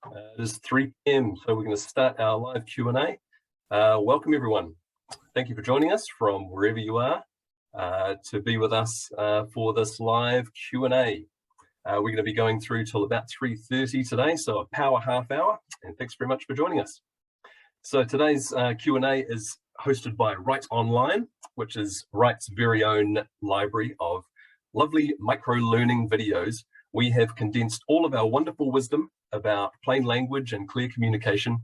It is 3 p.m, so we're going to start our live Q&A. Welcome everyone. Thank you for joining us from wherever you are to be with us for this live Q&A. We're going to be going through till about 3:30 today, so a power half hour, and thanks very much for joining us. So today's Q&A is hosted by Write Online, which is Write's very own library of lovely micro-learning videos. We have condensed all of our wonderful wisdom about plain language and clear communication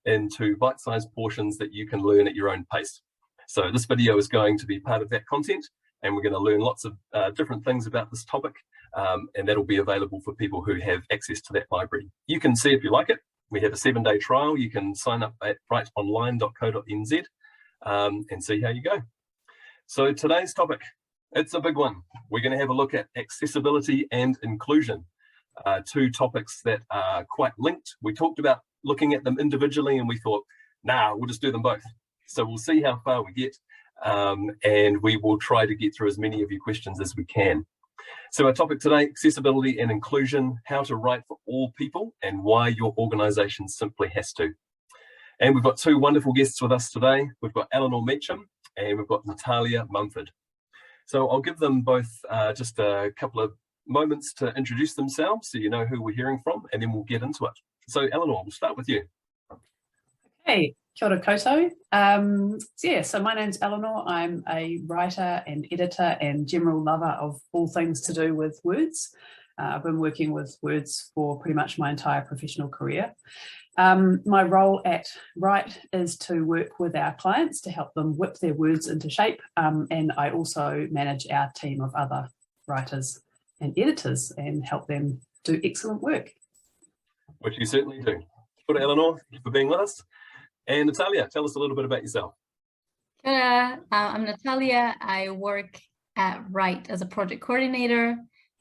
into bite-sized portions that you can learn at your own pace. So this video is going to be part of that content, and we're going to learn lots of different things about this topic, and that'll be available for people who have access to that library. You can see if you like it. We have a 7-day trial. You can sign up at writeonline.co.nz and see how you go. So today's topic, it's a big one. We're going to have a look at accessibility and inclusion, two topics that are quite linked. We talked about looking at them individually and we thought, nah, we'll just do them both. So we'll see how far we get, and we will try to get through as many of your questions as we can. So our topic today, accessibility and inclusion, how to write for all people and why your organisation simply has to. And we've got two wonderful guests with us today. We've got Eleanor Meecham and we've got Natalia Mumford. So I'll give them both just a couple of moments to introduce themselves so you know who we're hearing from, and then we'll get into it. So Eleanor, we'll start with you. Hey, kia ora koutou. So my name's Eleanor. I'm a writer and editor and general lover of all things to do with words. I've been working with words for pretty much my entire professional career. My role at Write is to work with our clients to help them whip their words into shape, and I also manage our team of other writers and editors and help them do excellent work. Which you certainly do. Good, Eleanor, thank you for being with us. And Natalia, tell us a little bit about yourself. Kia ora. I'm Natalia. I work at Write as a project coordinator.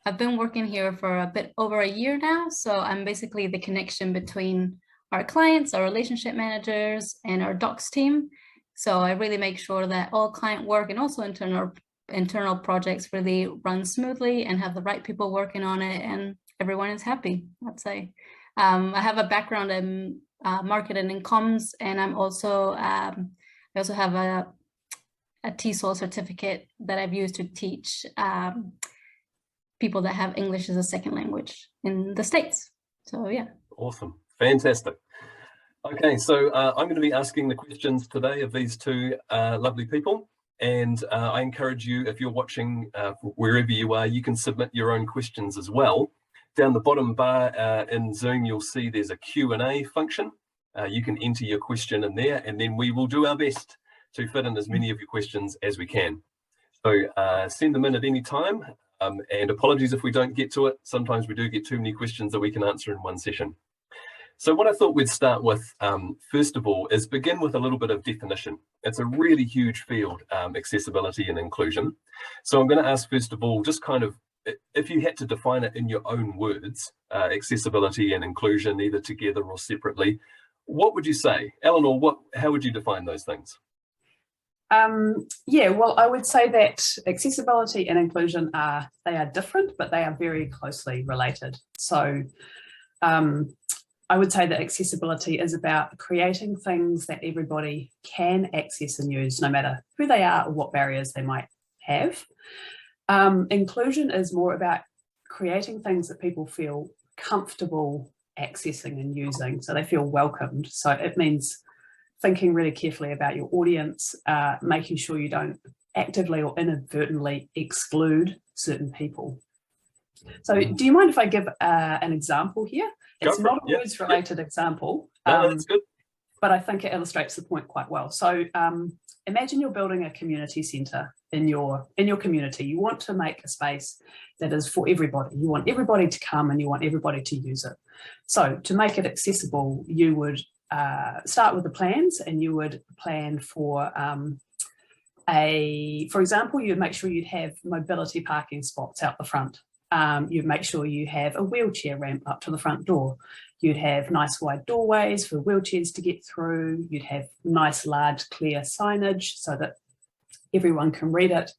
I've been working here for a bit over a year now, so I'm basically the connection between our clients, our relationship managers, and our docs team. So I really make sure that all client work and also internal projects really run smoothly and have the right people working on it, and everyone is happy, I'd say. I have a background in marketing and comms, and I also have a TESOL certificate that I've used to teach people that have English as a second language in the States. So yeah. Awesome, fantastic. Okay, so I'm going to be asking the questions today of these two lovely people, and I encourage you, if you're watching wherever you are, you can submit your own questions as well. Down the bottom bar in Zoom, you'll see there's a Q&A function. You can enter your question in there, and then we will do our best to fit in as many of your questions as we can. So send them in at any time, and apologies if we don't get to it. Sometimes we do get too many questions that we can answer in one session. So what I thought we'd start with, first of all, is begin with a little bit of definition. It's a really huge field, accessibility and inclusion. So I'm going to ask, first of all, just kind of, if you had to define it in your own words, accessibility and inclusion, either together or separately, what would you say? Eleanor, how would you define those things? Yeah, well, I would say that accessibility and inclusion are different, but they are very closely related. So I would say that accessibility is about creating things that everybody can access and use, no matter who they are or what barriers they might have. Inclusion is more about creating things that people feel comfortable accessing and using, so they feel welcomed. So it means thinking really carefully about your audience, making sure you don't actively or inadvertently exclude certain people. So do you mind if I give an example here? It's not a words-related example, no, that's good. but I think it illustrates the point quite well. So imagine you're building a community centre in your community. You want to make a space that is for everybody. You want everybody to come and you want everybody to use it. So to make it accessible, you would start with the plans, and you would plan for for example, you'd make sure you'd have mobility parking spots out the front. You'd make sure you have a wheelchair ramp up to the front door. You'd have nice wide doorways for wheelchairs to get through. You'd have nice, large, clear signage so that everyone can read it.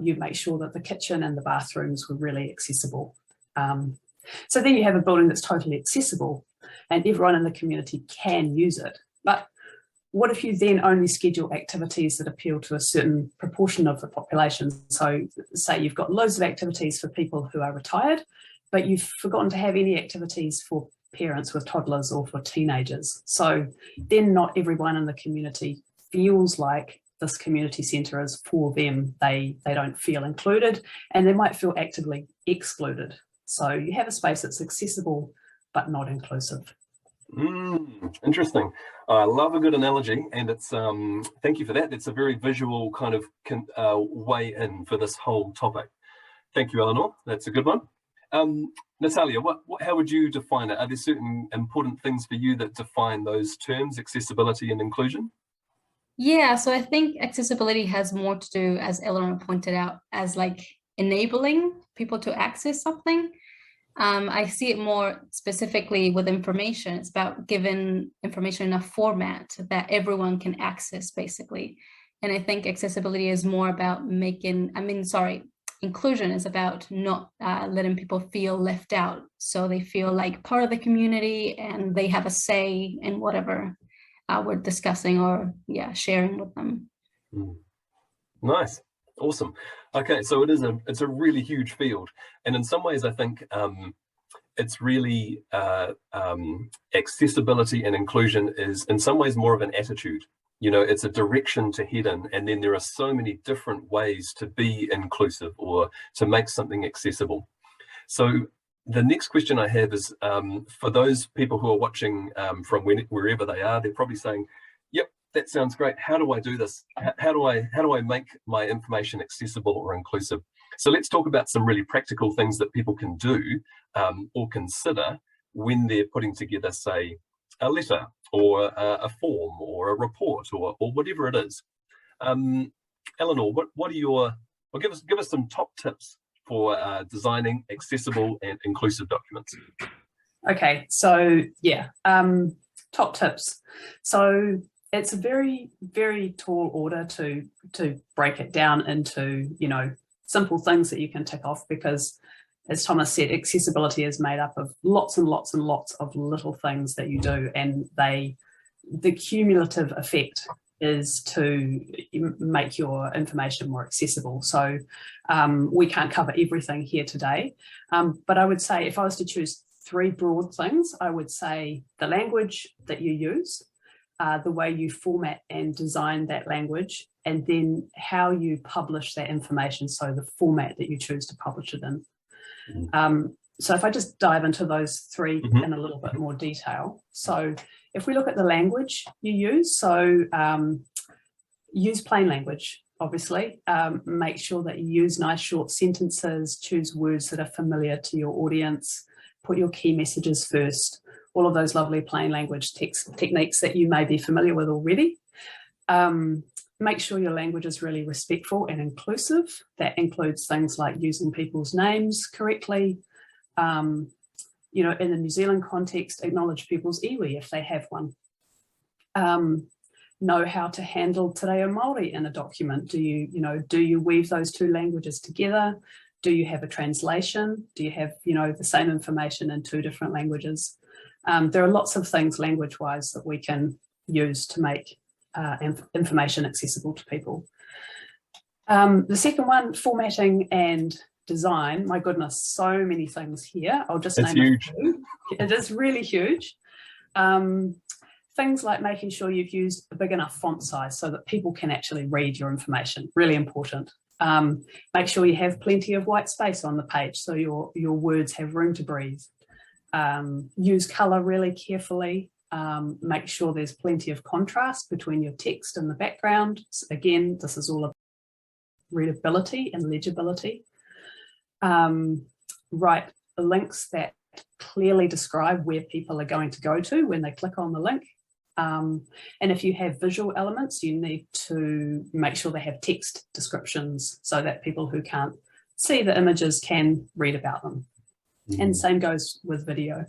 You'd make sure that the kitchen and the bathrooms were really accessible. So then you have a building that's totally accessible. and everyone in the community can use it. But what if you then only schedule activities that appeal to a certain proportion of the population? So say you've got loads of activities for people who are retired, but you've forgotten to have any activities for parents with toddlers or for teenagers. So then not everyone in the community feels like this community centre is for them. They don't feel included, and they might feel actively excluded. So you have a space that's accessible but not inclusive. Interesting. I love a good analogy, and it's thank you for that. It's a very visual kind of way in for this whole topic. Thank you, Eleanor. That's a good one. Natalia, how would you define it? Are there certain important things for you that define those terms, accessibility and inclusion? Yeah, so I think accessibility has more to do, as Eleanor pointed out, as like enabling people to access something. I see it more specifically with information. It's about giving information in a format that everyone can access, basically. And I think accessibility is more about inclusion is about not letting people feel left out. So they feel like part of the community and they have a say in whatever we're discussing or sharing with them. Nice. Awesome. Okay, so it's a really huge field, and in some ways I think it's really accessibility and inclusion is in some ways more of an attitude. You know, it's a direction to head in, and then there are so many different ways to be inclusive or to make something accessible. So the next question I have is for those people who are watching from wherever they are, they're probably saying, yep, that sounds great. How do I do this? How do I make my information accessible or inclusive? So let's talk about some really practical things that people can do or consider when they're putting together, say, a letter or a form or a report or whatever it is. Eleanor, what are give us some top tips for designing accessible and inclusive documents? Okay, so top tips. So it's a very, very tall order to break it down into, simple things that you can tick off, because as Thomas said, accessibility is made up of lots and lots and lots of little things that you do, and the cumulative effect is to make your information more accessible. So we can't cover everything here today, but I would say if I was to choose three broad things, I would say the language that you use, the way you format and design that language, and then how you publish that information, so the format that you choose to publish it in. So if I just dive into those three in a little bit more detail. So if we look at the language you use, so use plain language, obviously. Make sure that you use nice short sentences, choose words that are familiar to your audience, put your key messages first, all of those lovely plain language techniques that you may be familiar with already. Make sure your language is really respectful and inclusive. That includes things like using people's names correctly. In the New Zealand context, acknowledge people's iwi if they have one. Know how to handle te reo Māori in a document. Do you weave those two languages together? Do you have a translation? Do you have, the same information in two different languages? There are lots of things language-wise that we can use to make information accessible to people. The second one, formatting and design. My goodness, so many things here. I'll just name huge. A few. It is really huge. Things like making sure you've used a big enough font size so that people can actually read your information. Really important. Make sure you have plenty of white space on the page so your words have room to breathe. Use colour really carefully. Make sure there's plenty of contrast between your text and the background. So again, this is all about readability and legibility. Write links that clearly describe where people are going to go to when they click on the link. And if you have visual elements, you need to make sure they have text descriptions so that people who can't see the images can read about them. And same goes with video.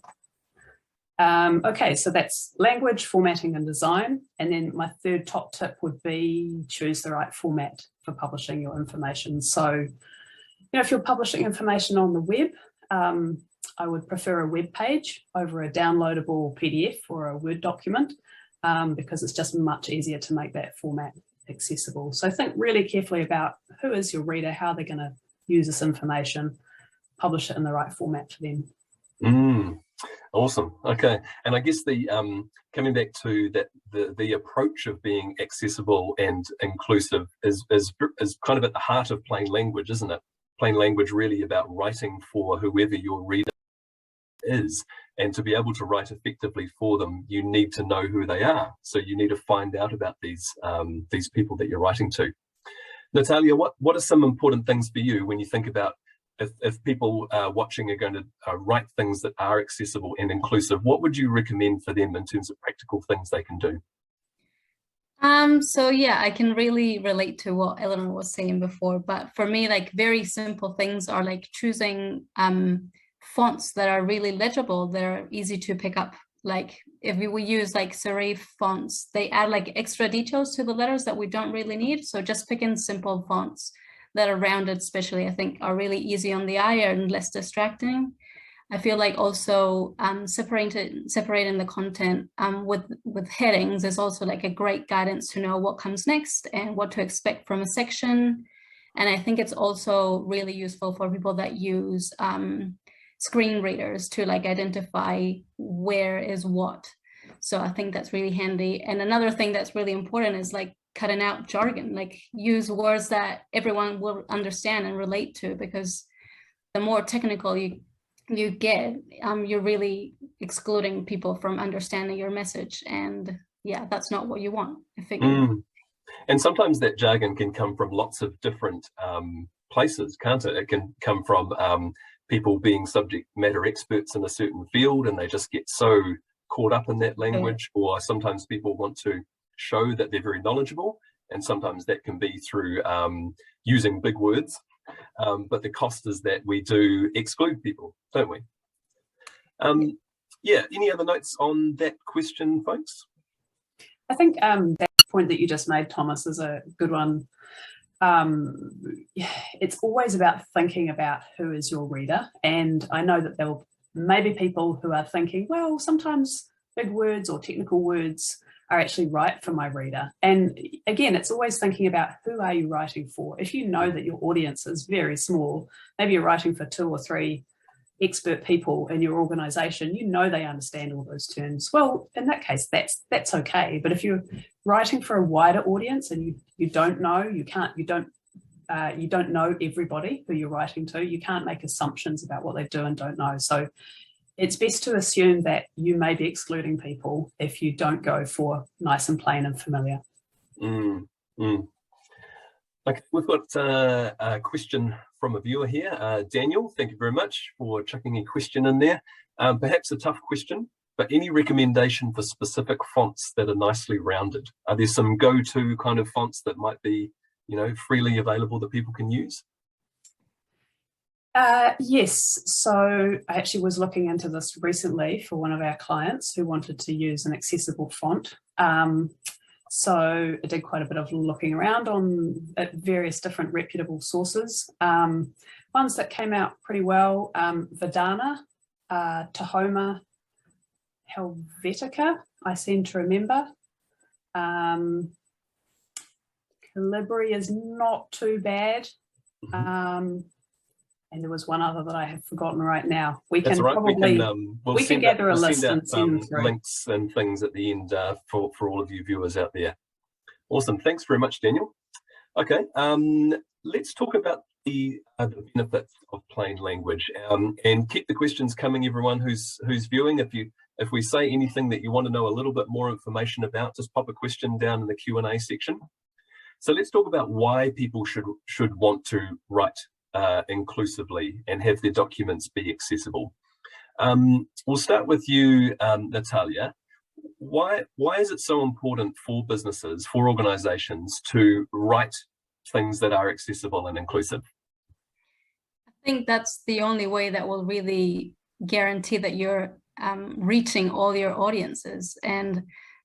Okay, so that's language, formatting and design. And then my third top tip would be choose the right format for publishing your information. So, if you're publishing information on the web, I would prefer a web page over a downloadable PDF or a Word document because it's just much easier to make that format accessible. So think really carefully about who is your reader, how they're going to use this information, publish it in the right format for them. Awesome. Okay, and I guess the coming back to that, the approach of being accessible and inclusive is kind of at the heart of plain language, isn't it? Plain language really about writing for whoever your reader is, and to be able to write effectively for them, you need to know who they are. So you need to find out about these people that you're writing to. Natalia, what are some important things for you when you think about if people watching are going to write things that are accessible and inclusive? What would you recommend for them in terms of practical things they can do? So yeah, I can really relate to what Eleanor was saying before, but for me, like very simple things are like choosing fonts that are really legible, that are easy to pick up. Like if we use like serif fonts, they add like extra details to the letters that we don't really need. So just picking simple fonts that are rounded, especially, I think are really easy on the eye and less distracting. I feel like also separating the content with headings is also like a great guidance to know what comes next and what to expect from a section. And I think it's also really useful for people that use screen readers to like identify where is what. So I think that's really handy. And another thing that's really important is like cutting out jargon, like use words that everyone will understand and relate to, because the more technical you get, you're really excluding people from understanding your message. And yeah, that's not what you want, I figure. And sometimes that jargon can come from lots of different places, can't it? It can come from people being subject matter experts in a certain field and they just get so caught up in that language, or sometimes people want to show that they're very knowledgeable, and sometimes that can be through using big words, but the cost is that we do exclude people, don't we? Yeah, any other notes on that question, folks? I think that point that you just made, Thomas, is a good one. It's always about thinking about who is your reader, and I know that there will maybe people who are thinking, well, sometimes big words or technical words are actually right for my reader. And again, it's always thinking about who are you writing for. If you know that your audience is very small, maybe you're writing for 2 or 3 expert people in your organization, you know they understand all those terms. Well, in that case, that's okay. But if you're writing for a wider audience and you don't know, you don't know everybody who you're writing to, you can't make assumptions about what they do and don't know. So it's best to assume that you may be excluding people if you don't go for nice and plain and familiar. Okay, we've got a question from a viewer here. Daniel, thank you very much for chucking a question in there. Perhaps a tough question, but any recommendation for specific fonts that are nicely rounded? Are there some go-to kind of fonts that might be, freely available that people can use? Yes, so I actually was looking into this recently for one of our clients who wanted to use an accessible font. So I did quite a bit of looking around at various different reputable sources. Ones that came out pretty well, Verdana, Tahoma, Helvetica, I seem to remember. Calibri is not too bad. And there was one other that I have forgotten right now. We can probably we can gather a list and send them through. Links and things at the end for all of you viewers out there. Awesome, thanks very much, Daniel. Okay, let's talk about the benefits of plain language, and keep the questions coming, everyone who's viewing. If we say anything that you want to know a little bit more information about, just pop a question down in the Q&A section. So let's talk about why people should want to write inclusively and have their documents be accessible. We'll start with you, Natalia. Why is it so important for businesses, for organizations, to write things that are accessible and inclusive? I think that's the only way that will really guarantee that you're reaching all your audiences, and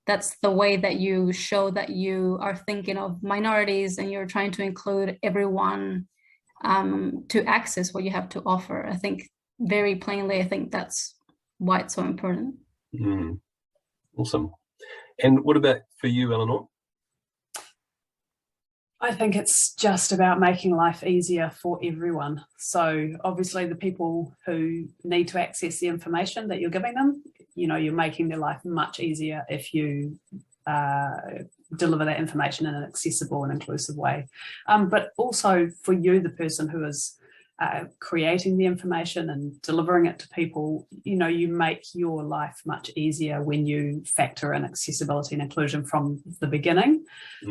that's the way that you show that you are thinking of minorities and you're trying to include everyone to access what you have to offer. I think very plainly, I think that's why it's so important. Awesome. And what about for you, Eleanor? I think it's just about making life easier for everyone. So obviously the people who need to access the information that you're giving them, you're making their life much easier if you deliver that information in an accessible and inclusive way. But also for you, the person who is creating the information and delivering it to people, you make your life much easier when you factor in accessibility and inclusion from the beginning.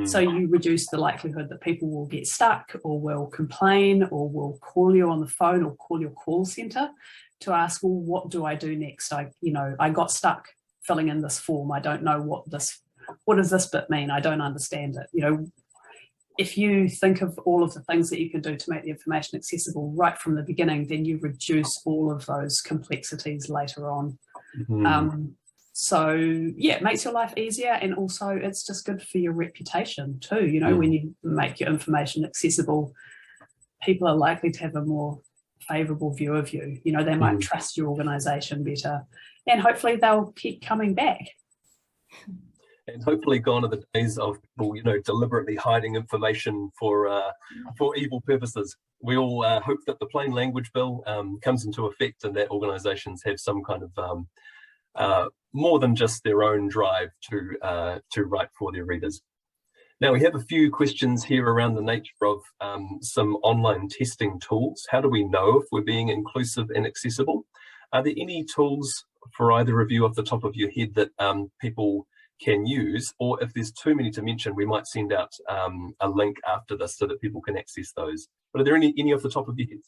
So you reduce the likelihood that people will get stuck or will complain or will call you on the phone or call your call center to ask, well, what do I do next? I got stuck filling in this form. I don't know what does this bit mean? I don't understand it. If you think of all of the things that you can do to make the information accessible right from the beginning, then you reduce all of those complexities later on. So yeah, it makes your life easier, and also it's just good for your reputation too. When you make your information accessible, people are likely to have a more favourable view of you. They might trust your organisation better, and hopefully they'll keep coming back. And hopefully gone are the days of people, deliberately hiding information for evil purposes. We all hope that the plain language bill comes into effect, and that organisations have some kind of more than just their own drive to write for their readers. Now we have a few questions here around the nature of some online testing tools. How do we know if we're being inclusive and accessible? Are there any tools for either of you off the top of your head that people can use, or if there's too many to mention, we might send out a link after this so that people can access those. But are there any off the top of your heads?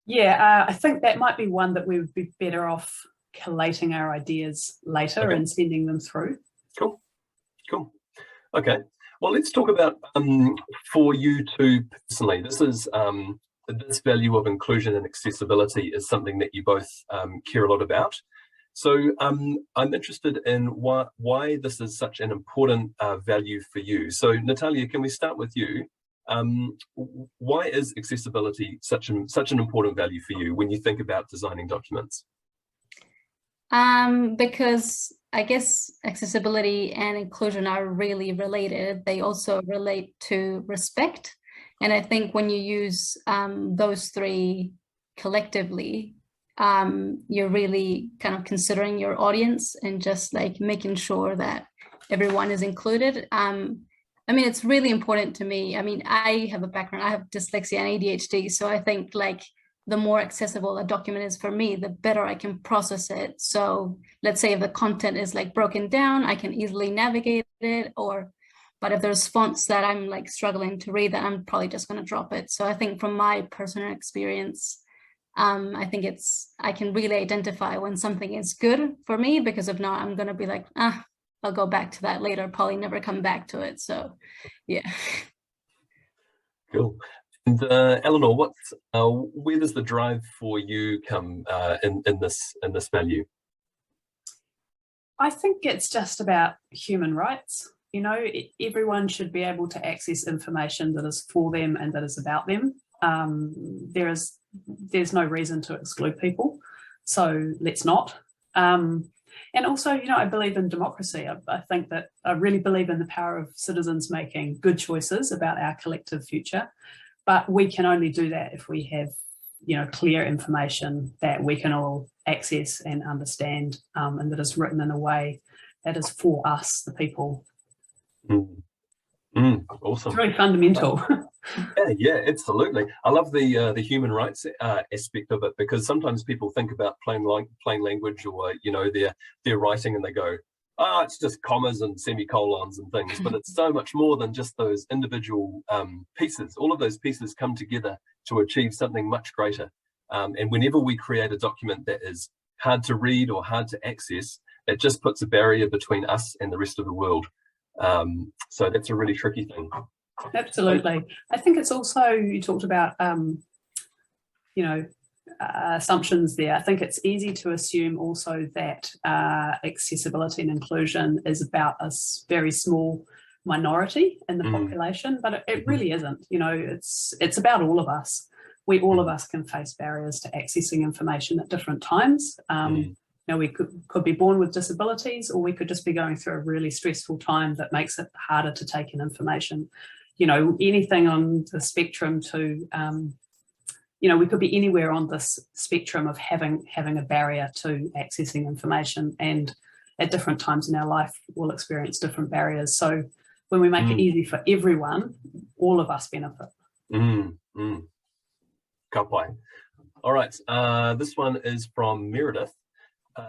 Yeah, I think that might be one that we would be better off collating our ideas later and sending them through. Cool. Okay, well, let's talk about for you two personally. This is this value of inclusion and accessibility is something that you both care a lot about. So I'm interested in why this is such an important value for you. So Natalia, can we start with you? Why is accessibility such an important value for you when you think about designing documents? Because I guess accessibility and inclusion are really related. They also relate to respect. And I think when you use those three collectively, you're really kind of considering your audience and just like making sure that everyone is included. It's really important to me. I have a background, I have dyslexia and ADHD. So I think like the more accessible a document is for me, the better I can process it. So let's say if the content is like broken down, I can easily navigate it, but if there's fonts that I'm like struggling to read, then I'm probably just going to drop it. So I think from my personal experience, I think I can really identify when something is good for me, because if not, I'm going to be like, I'll go back to that later, probably never come back to it. So yeah. Cool. And Eleanor, where does the drive for you come in this value? I think it's just about human rights. Everyone should be able to access information that is for them and that is about them. There's no reason to exclude people, so let's not. And also, I believe in democracy. I think that I really believe in the power of citizens making good choices about our collective future, but we can only do that if we have, clear information that we can all access and understand, and that is written in a way that is for us, the people. Awesome. It's really fundamental. Yeah, absolutely. I love the human rights aspect of it, because sometimes people think about plain language, or their writing, and they go, it's just commas and semicolons and things. But it's so much more than just those individual pieces. All of those pieces come together to achieve something much greater. And whenever we create a document that is hard to read or hard to access, it just puts a barrier between us and the rest of the world. So that's a really tricky thing. Absolutely. I think it's also, you talked about, assumptions there. I think it's easy to assume also that accessibility and inclusion is about a very small minority in the population, but it really isn't. It's about all of us. we all of us can face barriers to accessing information at different times. We could be born with disabilities, or we could just be going through a really stressful time that makes it harder to take in information. Anything on the spectrum to, we could be anywhere on this spectrum of having a barrier to accessing information, and at different times in our life, we'll experience different barriers. So when we make it easy for everyone, all of us benefit. Ka pai. All right, this one is from Meredith.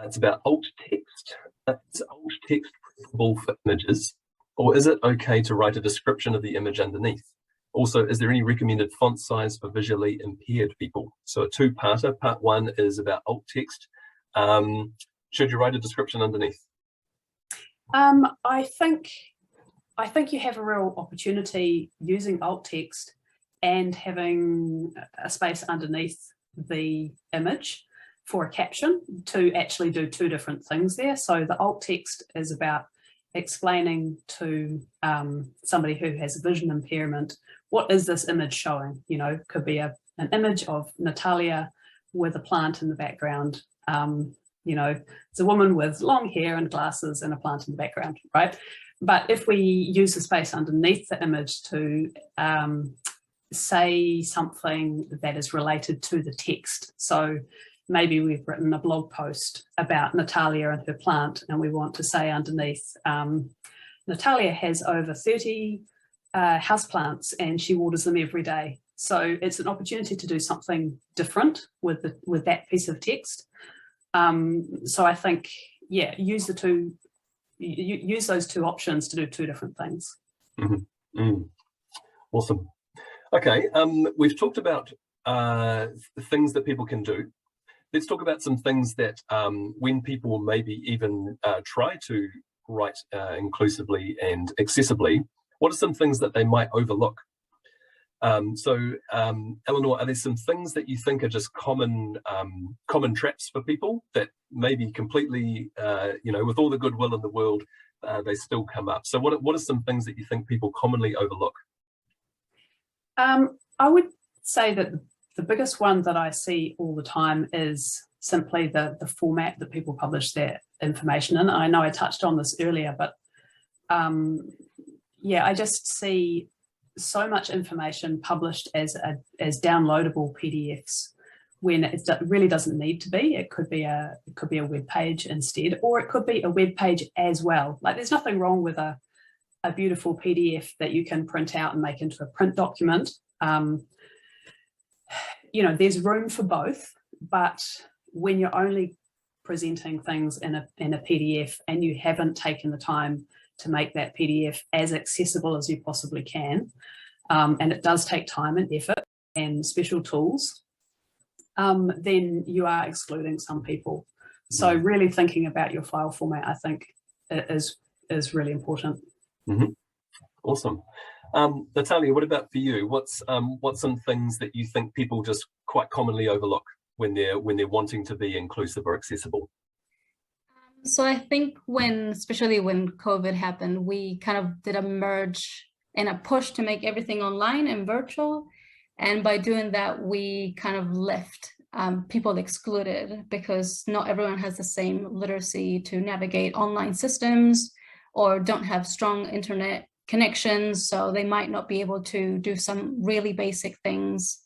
It's about alt text. Is alt text preferable for images, or is it okay to write a description of the image underneath? Also, is there any recommended font size for visually impaired people? So a two-parter. Part one is about alt text. Should you write a description underneath? I think you have a real opportunity using alt text and having a space underneath the image for a caption to actually do two different things there. So the alt text is about explaining to somebody who has a vision impairment, what is this image showing? Could be an image of Natalia with a plant in the background. It's a woman with long hair and glasses and a plant in the background, right? But if we use the space underneath the image to say something that is related to the text. So maybe we've written a blog post about Natalia and her plant, and we want to say underneath, Natalia has over 30 houseplants and she waters them every day. So it's an opportunity to do something different with that piece of text. So I think, use those two options to do two different things. Awesome. Okay, we've talked about the things that people can do. Let's talk about some things that when people maybe even try to write inclusively and accessibly, what are some things that they might overlook? Eleanor, are there some things that you think are just common traps for people that maybe completely, with all the goodwill in the world, they still come up? So what are some things that you think people commonly overlook? I would say that the biggest one that I see all the time is simply the format that people publish their information in. I know I touched on this earlier, but I just see so much information published as downloadable PDFs when it really doesn't need to be. It could be a web page instead, or it could be a web page as well. Like, there's nothing wrong with a beautiful PDF that you can print out and make into a print document. There's room for both, but when you're only presenting things in a PDF and you haven't taken the time to make that PDF as accessible as you possibly can, and it does take time and effort and special tools, then you are excluding some people. So really thinking about your file format, I think, is really important. Awesome. Natalia, what about for you? What's some things that you think people just quite commonly overlook when they're wanting to be inclusive or accessible? So I think especially when COVID happened, we kind of did a merge and a push to make everything online and virtual. And by doing that, we kind of left people excluded, because not everyone has the same literacy to navigate online systems or don't have strong internet connections, so they might not be able to do some really basic things.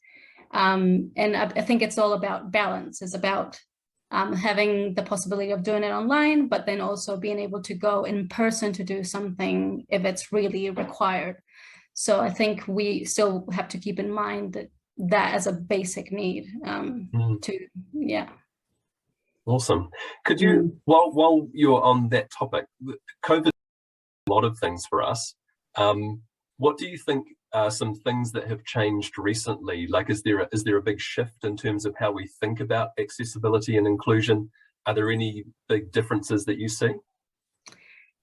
And I think it's all about balance. It's about having the possibility of doing it online, but then also being able to go in person to do something if it's really required. So I think we still have to keep in mind that as a basic need Awesome. Could you, while you're on that topic, COVID a lot of things for us. What do you think are some things that have changed recently? Like, is there a big shift in terms of how we think about accessibility and inclusion? Are there any big differences that you see?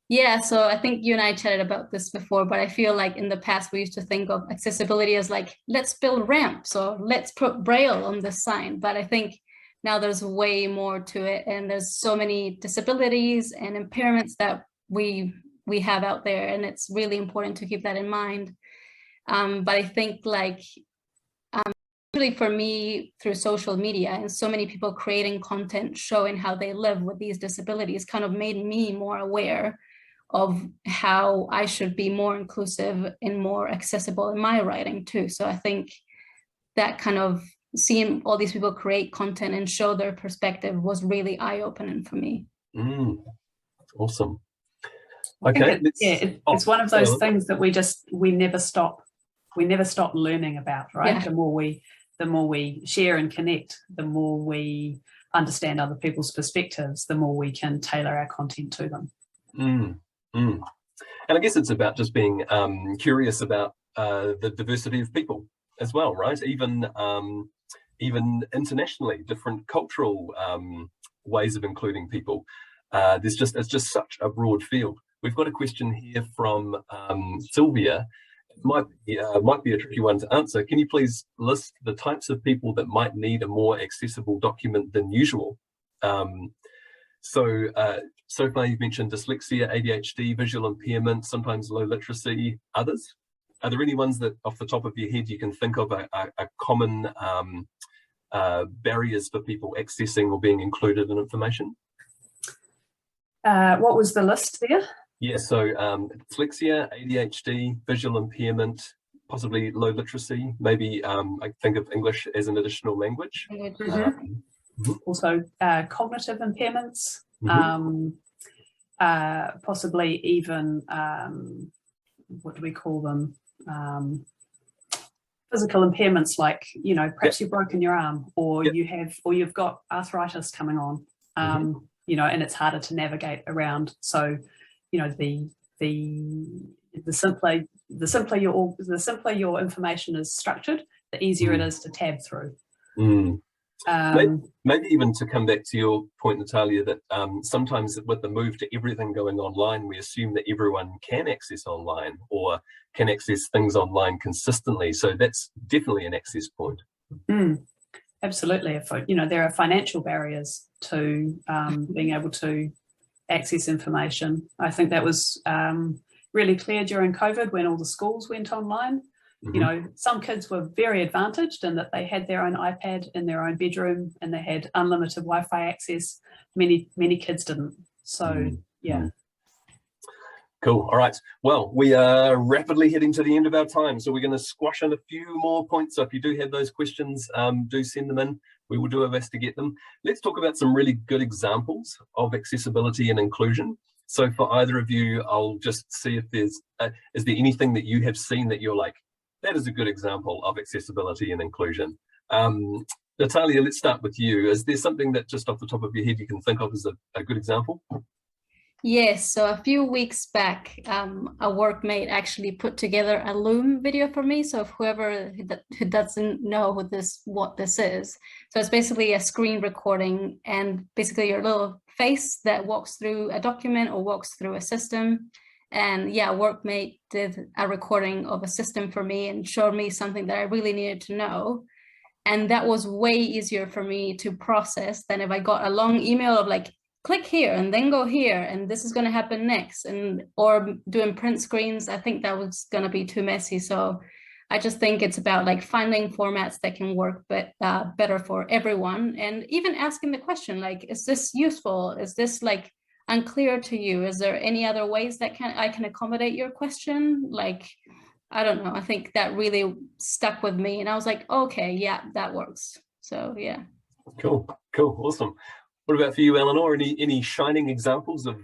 Yeah, so I think you and I chatted about this before, but I feel like in the past we used to think of accessibility as like, let's build ramps or let's put Braille on the sign. But I think now there's way more to it, and there's so many disabilities and impairments that we have out there, and it's really important to keep that in mind. But I think like especially for me through social media and so many people creating content showing how they live with these disabilities kind of made me more aware of how I should be more inclusive and more accessible in my writing too. So I think that kind of seeing all these people create content and show their perspective was really eye-opening for me. Awesome. Okay, it's one of those things that we never stop learning about, right? Yeah. The more we share and connect, the more we understand other people's perspectives, the more we can tailor our content to them. And I guess it's about just being curious about the diversity of people as well, right? Even internationally, different cultural ways of including people. It's just such a broad field. We've got a question here from Sylvia. It might be a tricky one to answer. Can you please list the types of people that might need a more accessible document than usual? So far you've mentioned dyslexia, ADHD, visual impairment, sometimes low literacy, others. Are there any ones that off the top of your head you can think of are common barriers for people accessing or being included in information? What was the list there? Yeah, so dyslexia, ADHD, visual impairment, possibly low literacy, maybe I think of English as an additional language. Also cognitive impairments, possibly even, what do we call them? Physical impairments, like, you know, perhaps you've broken your arm, or you've got arthritis coming on, you know, and it's harder to navigate around. So, you know, the simpler your information is structured, the easier it is to tab through. Maybe even to come back to your point, Natalia, that sometimes with the move to everything going online, we assume that everyone can access online or can access things online consistently. So that's definitely an access point. Absolutely. You know, there are financial barriers to being able to access information. I think that was really clear during COVID when all the schools went online. You know, some kids were very advantaged in that they had their own iPad in their own bedroom and they had unlimited Wi-Fi access. Many kids didn't. So, yeah. Cool. All right. Well, we are rapidly heading to the end of our time, so we're going to squash in a few more points. So if you do have those questions, do send them in. We will do our best to get them. Let's talk about some really good examples of accessibility and inclusion. So for either of you, I'll just see if there's, is there anything that you have seen that you're like, that is a good example of accessibility and inclusion? Natalia, let's start with you. Is there something that just off the top of your head you can think of as a good example? Yes, so a few weeks back, a workmate actually put together a Loom video for me. So if whoever who doesn't know what this is, so it's basically a screen recording and basically your little face that walks through a document or walks through a system. And yeah, a workmate did a recording of a system for me and showed me something that I really needed to know. And that was way easier for me to process than if I got a long email of like, click here and then go here and this is going to happen next, or doing print screens. I think that was going to be too messy. So I just think it's about like finding formats that can work better for everyone, and even asking the question like, is this useful? Is this like unclear to you? Is there any other ways that I can accommodate your question? Like, I don't know. I think that really stuck with me and I was like, okay, yeah, that works. So yeah. Cool, awesome. What about for you, Eleanor? Any shining examples of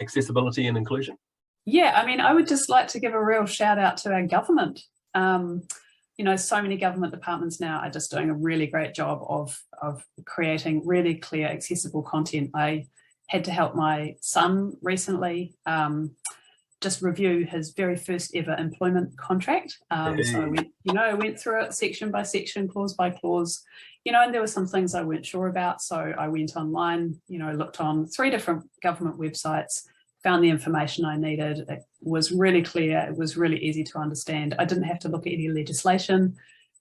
accessibility and inclusion? Yeah, I mean, I would just like to give a real shout out to our government. You know, so many government departments now are just doing a really great job of creating really clear, accessible content. I had to help my son recently just review his very first ever employment contract. So I went through it section by section, clause by clause, you know, and there were some things I weren't sure about. So I went online, you know, looked on 3 different government websites, found the information I needed. It was really clear. It was really easy to understand. I didn't have to look at any legislation.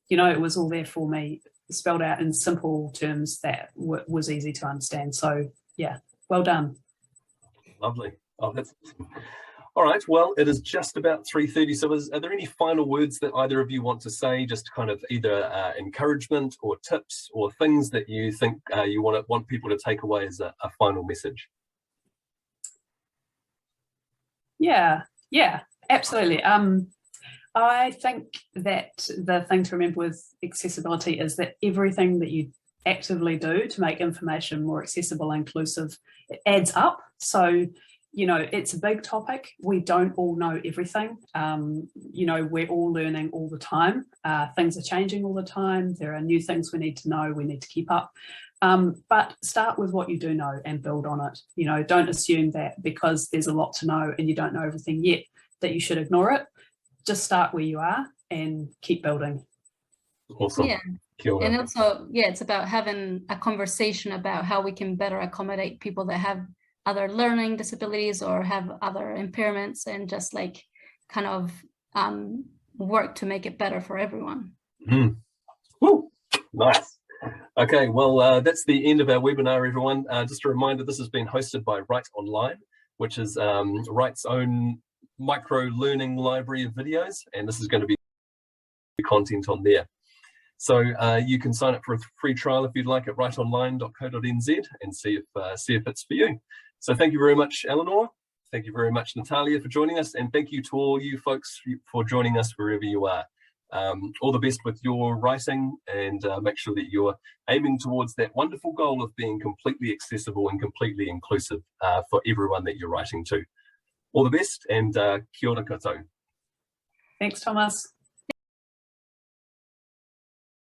You know, it was all there for me, spelled out in simple terms that was easy to understand. So yeah, well done. Lovely. Oh, that's awesome. All right, well, it is just about 3:30, so are there any final words that either of you want to say, just kind of either encouragement or tips or things that you think you want people to take away as a final message? Yeah, absolutely. I think that the thing to remember with accessibility is that everything that you actively do to make information more accessible and inclusive, it adds up. So, you know, it's a big topic. We don't all know everything. You know, we're all learning all the time. Things are changing all the time. There are new things we need to know, we need to keep up. But start with what you do know and build on it. You know, don't assume that because there's a lot to know and you don't know everything yet, that you should ignore it. Just start where you are and keep building. Awesome. Yeah. And also, yeah, it's about having a conversation about how we can better accommodate people that have other learning disabilities or have other impairments, and just like kind of work to make it better for everyone. Woo, nice. Okay, well, that's the end of our webinar, everyone. Just a reminder, this has been hosted by Write Online, which is Write's own micro-learning library of videos, and this is going to be content on there. So you can sign up for a free trial if you'd like at writeonline.co.nz and see if it's for you. So thank you very much, Eleanor. Thank you very much, Natalia, for joining us, and thank you to all you folks for joining us wherever you are. All the best with your writing, and make sure that you're aiming towards that wonderful goal of being completely accessible and completely inclusive for everyone that you're writing to. All the best, and kia ora koutou. Thanks, Thomas.